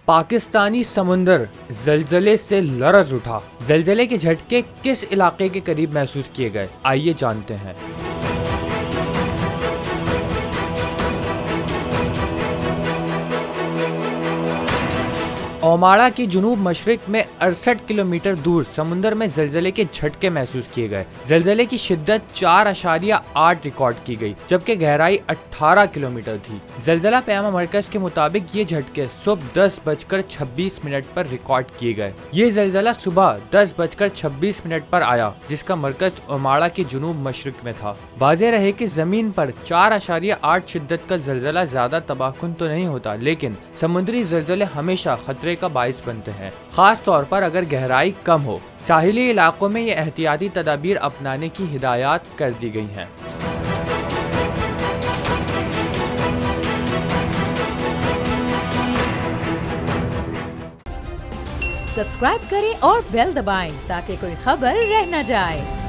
पाकिस्तानी समुंदर ज़लज़ले से लरज़ उठा। ज़लज़ले के झटके किस इलाके के करीब महसूस किए गए, आइए जानते हैं। ओमाड़ा की जुनूब मशरिक में 68 किलोमीटर दूर समुंदर में ज़लज़ले के झटके महसूस किए गए। ज़लज़ले की शिद्दत 4.8 रिकॉर्ड की गई, जबकि गहराई 18 किलोमीटर थी। ज़लज़ला पैमा मरकज़ के मुताबिक ये झटके सुबह 10:26 पर रिकॉर्ड किए गए। ये ज़लज़ला सुबह 10:26 पर आया, जिसका मरकज़ ओमाड़ा की जुनूब मशरिक में था। वाज़ेह रहे कि ज़मीन पर 4.8 शिद्दत का ज़लज़ला ज़्यादा तबाहकुन तो नहीं होता, लेकिन समुद्री ज़लज़ले हमेशा खतरे का बाइस बनते हैं, खास तौर पर अगर गहराई कम हो। साहिली इलाकों में ये एहतियाती तदाबीर अपनाने की हिदायत कर दी गई हैं। सब्सक्राइब करें और बेल दबाएं ताकि कोई खबर रह न जाए।